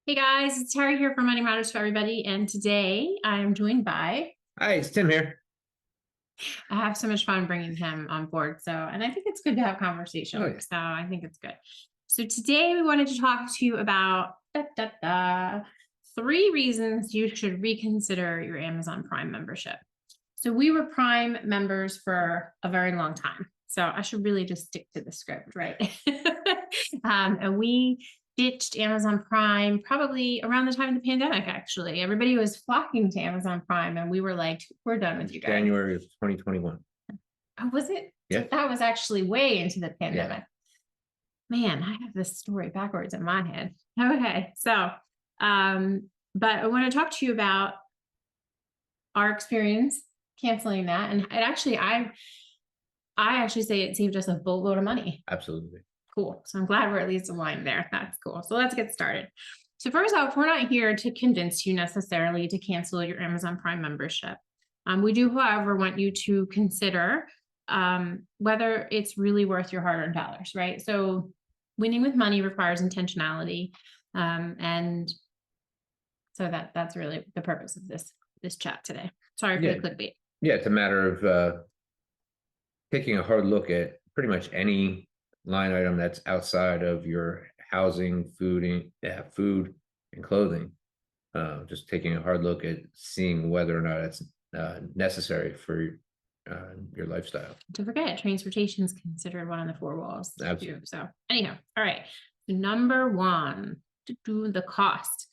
Hey guys, it's Terry here from Money Matters for Everybody, and today I'm joined by. Hi, it's Tim here. I have so much fun bringing him on board, and I think it's good to have Oh conversation. yeah. So I think it's good. So today we wanted to talk to you about 3 reasons you should reconsider your Amazon Prime membership. So we were Prime members for a very long time. So I should really just stick to the script, right? And we ditched Amazon Prime probably around the time of the pandemic, actually. Everybody was flocking to Amazon Prime, and we were like, we're done with you guys. January of 2021. Oh, was it? So Yeah. that was actually way into the Yeah. pandemic. Man, I have this story backwards in my head. Okay. But I want to talk to you about our experience canceling that. And I actually say it saved us a boatload of money. Absolutely. Cool. So I'm glad we're at least aligned there. That's cool. So let's get started. So first off, we're not here to convince you necessarily to cancel your Amazon Prime membership. We do, however, want you to consider whether it's really worth your hard-earned dollars, right? So winning with money requires intentionality, and so that's really the purpose of this chat today. Sorry for Yeah. the clickbait. Yeah. It's a matter of taking a hard look at pretty much any line item that's outside of your housing, food and clothing. Just taking a hard look at seeing whether or not it's necessary for your lifestyle. Don't forget, transportation is considered one of the 4 walls too. Absolutely. So anyhow, all right. Number one, the cost.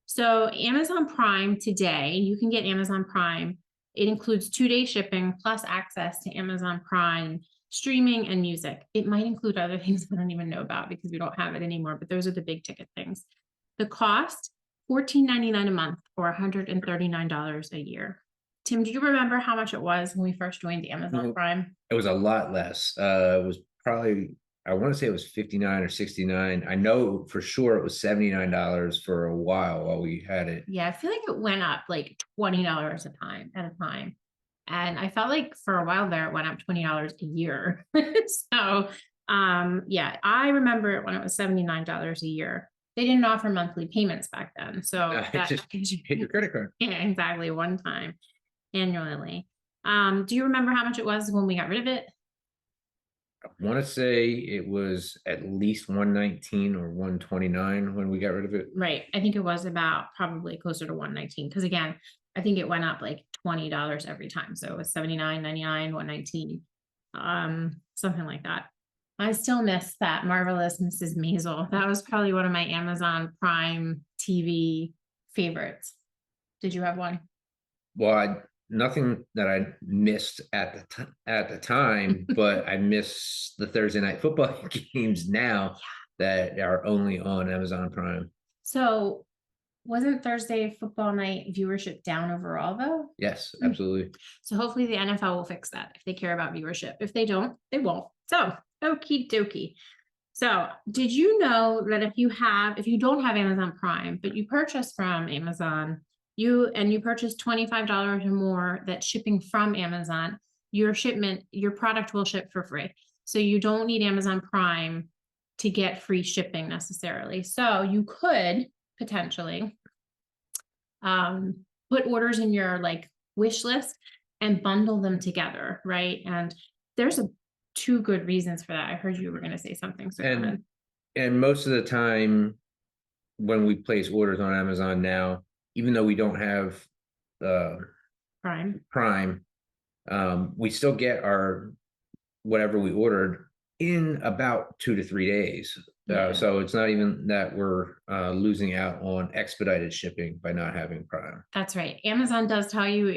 So Amazon Prime today, you can get Amazon Prime. It includes 2-day shipping plus access to Amazon Prime streaming and music. It might include other things I don't even know about because we don't have it anymore, but those are the big ticket things. The cost, $14.99 a month or $139 a year. Tim, do you remember how much it was when we first joined Amazon Well, Prime? it was a lot less. It was probably, I want to say it was 59 or 69. I know for sure it was $79 for a while we had it. Yeah, I feel like it went up like $20 at a time. And I felt like for a while there it went up $20 a year. So yeah, I remember it when it was $79 a year. They didn't offer monthly payments back then. So It that just hit your credit card. yeah, exactly, one time annually. Do you remember how much it was when we got rid of it? I want to say it was at least 119 or 129 when we got rid of it. Right. I think it was about probably closer to 119 because again, I think it went up like $20 every time. So it was 79.99, 119, something like that. I still miss that marvelous Mrs. Maisel. That was probably one of my Amazon Prime TV favorites. Did you have one? Well, nothing that I missed at the time, but I miss the Thursday night football games now that are only on Amazon Prime. So wasn't Thursday football night viewership down overall though? Yes, absolutely. So hopefully the NFL will fix that if they care about viewership. If they don't, they won't. So okie dokie. So did you know that if you don't have Amazon Prime, but you purchase from Amazon, you purchase $25 or more that's shipping from Amazon, your product will ship for free. So you don't need Amazon Prime to get free shipping necessarily. So you could potentially put orders in your like wish list and bundle them together, right? And there's 2 good reasons for that. I heard you were going to say something, so go And ahead. and most of the time when we place orders on Amazon now, even though we don't have uh, Prime. Prime, we still get our whatever we ordered in about 2 to 3 days. Yeah, So it's not even that we're losing out on expedited shipping by not having Prime. that's right. Amazon does tell you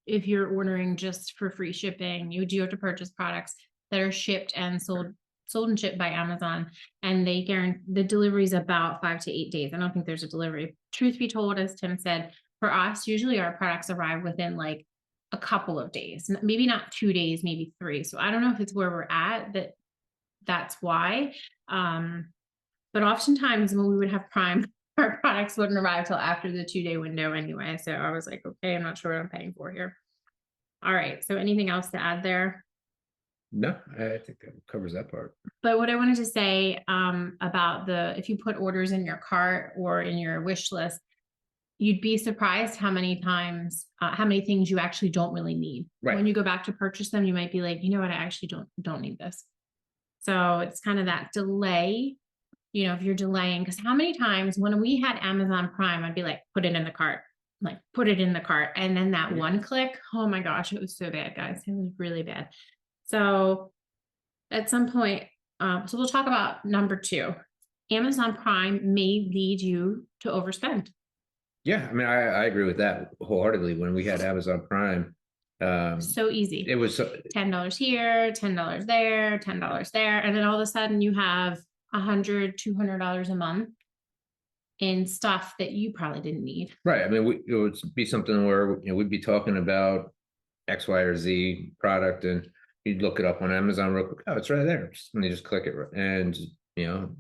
if you're ordering just for free shipping, you do have to purchase products that are shipped and sold and shipped by Amazon, and they guarantee the delivery is about 5 to 8 days. I don't think there's a delivery. Truth be told, as Tim said, for us, usually our products arrive within like a couple of days, maybe not 2 days, maybe 3. So I don't know if it's where we're at that's why. But oftentimes when we would have Prime, our products wouldn't arrive till after the 2-day window anyway. So I was like, okay, I'm not sure what I'm paying for here. All right. So anything else to add there? No, I think that covers that part. But what I wanted to say about if you put orders in your cart or in your wish list, you'd be surprised how many times, how many things you actually don't really need. Right. When you go back to purchase them, you might be like, you know what, I actually don't need this. So it's kind of that delay, if you're delaying, because how many times when we had Amazon Prime, I'd be like, put it in the cart, like put it in the cart. And then that one click, oh my gosh, it was so bad, guys. It was really bad. So at some point, so we'll talk about number 2. Amazon Prime may lead you to overspend. Yeah, I mean, I agree with that wholeheartedly. When we had Amazon Prime, So easy. it was $10 here, $10 there, $10 there. And then all of a sudden you have $100, $200 a month in stuff that you probably didn't need. right. I mean, it would be something where we'd be talking about X, Y, or Z product, and you'd look it up on Amazon real quick. Oh, it's right there. And you just click it, and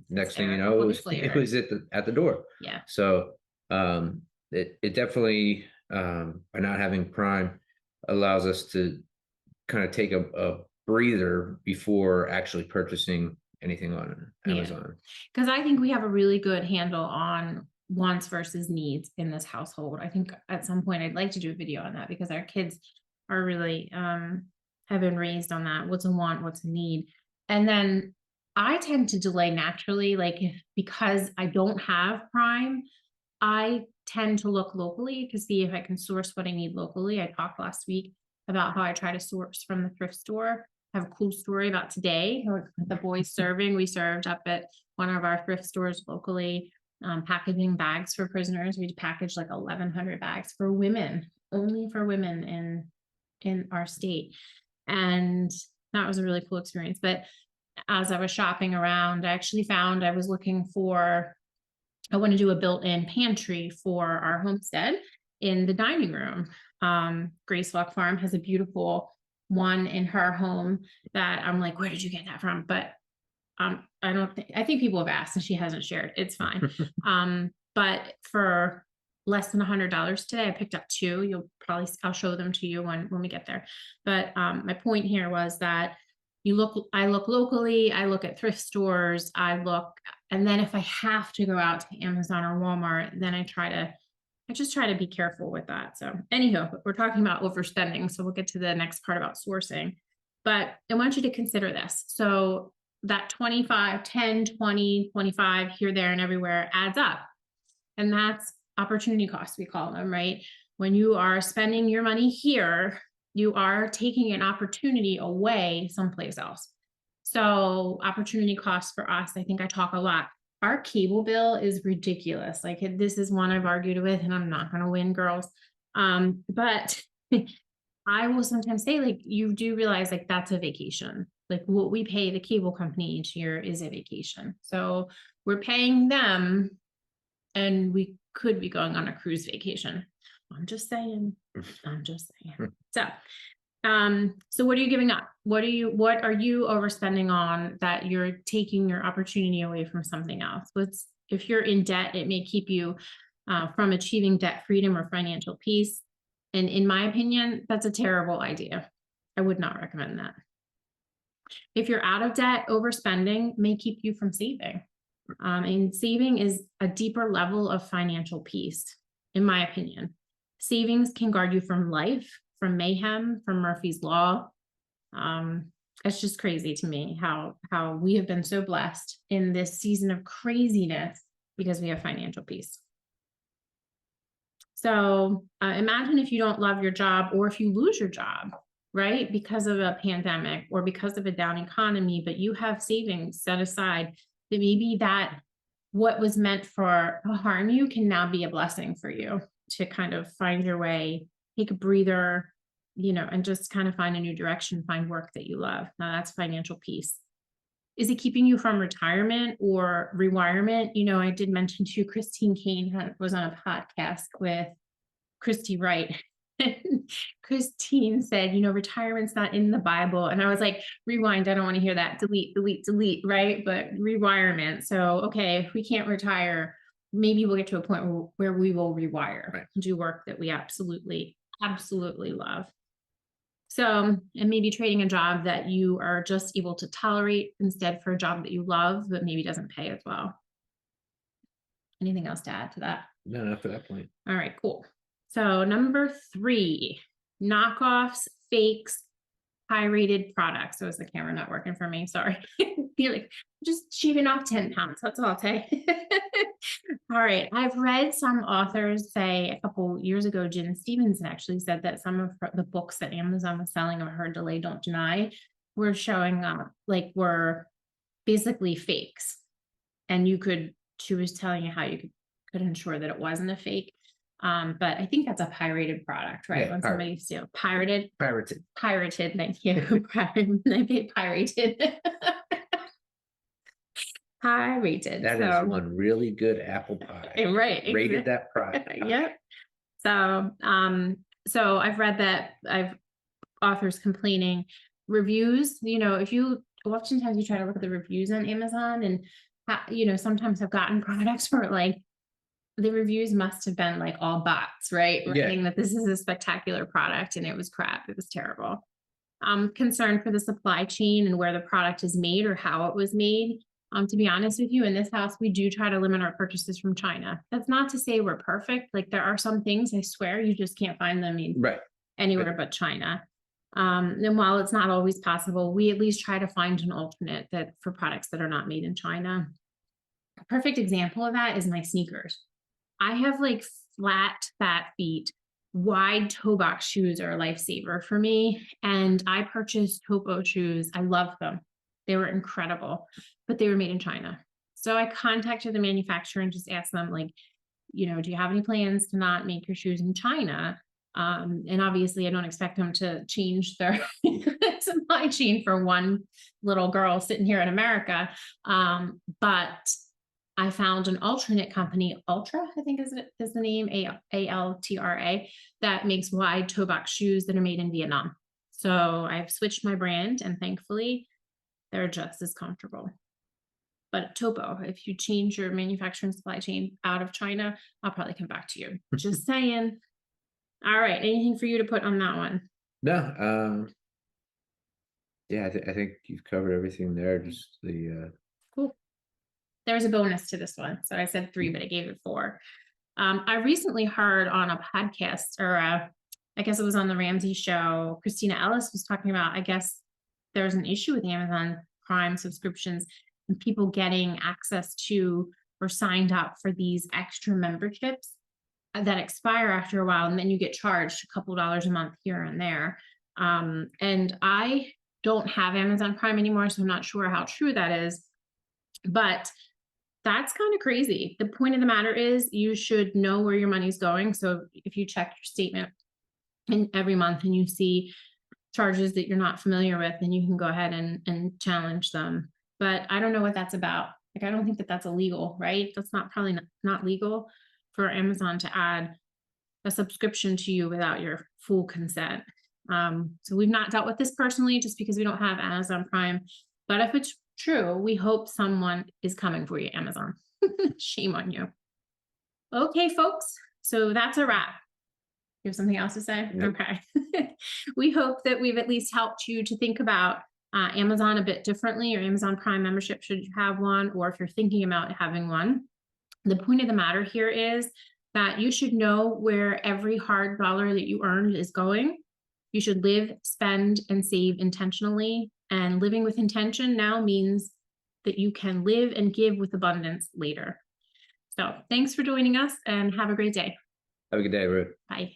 next thing you know, it was at the door. Yeah. So it definitely by not having Prime allows us to kind of take a breather before actually purchasing anything on Amazon. Because I think we have a really good handle on wants versus needs in this household. I think at some point I'd like to do a video on that, because our kids are really have been raised on that. What's a want, what's a need. And then I tend to delay naturally, because I don't have Prime, I tend to look locally to see if I can source what I need locally. I talked last week about how I try to source from the thrift store. I have a cool story about today. The boys serving, we served up at one of our thrift stores locally, packaging bags for prisoners. We packaged like 1,100 bags for women, only for women in our state. And that was a really cool experience. But as I was shopping around, I actually found I want to do a built-in pantry for our homestead in the dining room. Grace Walk Farm has a beautiful one in her home that I'm like, where did you get that from? But I think people have asked and she hasn't shared. It's fine. But for less than $100 today, I picked up 2. I'll show them to you when we get there. But my point here was that I look locally, I look at thrift stores, and then if I have to go out to Amazon or Walmart, then I just try to be careful with that. So anyhow, we're talking about overspending. So we'll get to the next part about sourcing, but I want you to consider this. So that 25, 10, 20, 25 here, there, and everywhere adds up. And that's opportunity costs, we call them, right? When you are spending your money here, you are taking an opportunity away someplace else. So opportunity costs for us, I think I talk a lot. Our cable bill is ridiculous. This is one I've argued with, and I'm not going to win, girls. But I will sometimes say, you do realize that's a vacation. What we pay the cable company each year is a vacation. So we're paying them, and we could be going on a cruise vacation. I'm just saying. So what are you giving up? What are you overspending on that you're taking your opportunity away from something else? If you're in debt, it may keep you from achieving debt freedom or financial peace. And in my opinion, that's a terrible idea. I would not recommend that. If you're out of debt, overspending may keep you from saving. And saving is a deeper level of financial peace, in my opinion. Savings can guard you from life, from mayhem, from Murphy's Law. It's just crazy to me how we have been so blessed in this season of craziness because we have financial peace. So imagine if you don't love your job, or if you lose your job, right? Because of a pandemic or because of a down economy, but you have savings set aside, that maybe that what was meant for harm you can now be a blessing for you to kind of find your way, take a breather, and just kind of find a new direction, find work that you love. Now that's financial peace. Is it keeping you from retirement or rewirement? I did mention to you, Christine Kane was on a podcast with Christy Wright. Christine said, retirement's not in the Bible. And I was like, rewind. I don't want to hear that. Delete, right? But rewirement. So, okay, if we can't retire, maybe we'll get to a point where we will rewire, right, do work that we absolutely love. So, and maybe trading a job that you are just able to tolerate instead for a job that you love, but maybe doesn't pay as well. Anything else to add to that? No, not for that point. All right, cool. So number 3, knockoffs, fakes, high-rated products. So is the camera not working for me? Sorry. You're like, just shaving off 10 pounds. That's all I'll say. All right. I've read some authors say a couple years ago, Jen Stevenson actually said that some of the books that Amazon was selling of Her Delay Don't Deny were showing up like were basically fakes. And she was telling you how you could ensure that it wasn't a fake. But I think that's a pirated product, right? Yeah, When somebody steals pirated, thank you. They paid pirated. Pirated. that is one really good apple pie. Right. Rated that product. Yep. So I've read that authors complaining reviews, if you oftentimes you try to look at the reviews on Amazon and sometimes I've gotten products where like the reviews must have been like all bots, right? Yeah. Saying that this is a spectacular product and it was crap. It was terrible. I'm concerned for the supply chain and where the product is made or how it was made. To be honest with you, in this house, we do try to limit our purchases from China. That's not to say we're perfect. Like there are some things I swear you just can't find them anywhere but China. And while it's not always possible, we at least try to find an alternate that for products that are not made in China. A perfect example of that is my sneakers. I have like flat, fat feet. Wide toe box shoes are a lifesaver for me. And I purchased Topo shoes. I love them. They were incredible, but they were made in China. So I contacted the manufacturer and just asked them, like, do you have any plans to not make your shoes in China? And obviously I don't expect them to change their supply chain for one little girl sitting here in America. But I found an alternate company, Ultra, I think is the name, Altra, that makes wide toe box shoes that are made in Vietnam. So I've switched my brand and thankfully they're just as comfortable. But Topo, if you change your manufacturing supply chain out of China, I'll probably come back to you. Just saying. All right. Anything for you to put on that one? No, yeah, I think you've covered everything there. Just cool. There's a bonus to this one. So I said 3, but I gave it 4. I recently heard on a podcast, or I guess it was on the Ramsey show, Christina Ellis was talking about, I guess there's an issue with Amazon Prime subscriptions and people getting access to or signed up for these extra memberships that expire after a while, and then you get charged a couple dollars a month here and there. And I don't have Amazon Prime anymore, so I'm not sure how true that is, but that's kind of crazy. The point of the matter is you should know where your money's going. So if you check your statement every month and you see charges that you're not familiar with, then you can go ahead and challenge them. But I don't know what that's about. Like, I don't think that that's illegal, right? That's probably not legal for Amazon to add a subscription to you without your full consent. So we've not dealt with this personally just because we don't have Amazon Prime. But if it's true, we hope someone is coming for you, Amazon. Shame on you. Okay, folks. So that's a wrap. You have something else to say? Nope. Okay. We hope that we've at least helped you to think about Amazon a bit differently, or Amazon Prime membership, should you have one, or if you're thinking about having one. The point of the matter here is that you should know where every hard dollar that you earned is going. You should live, spend, and save intentionally. And living with intention now means that you can live and give with abundance later. So thanks for joining us and have a great day. Have a good day, Ruth. Bye.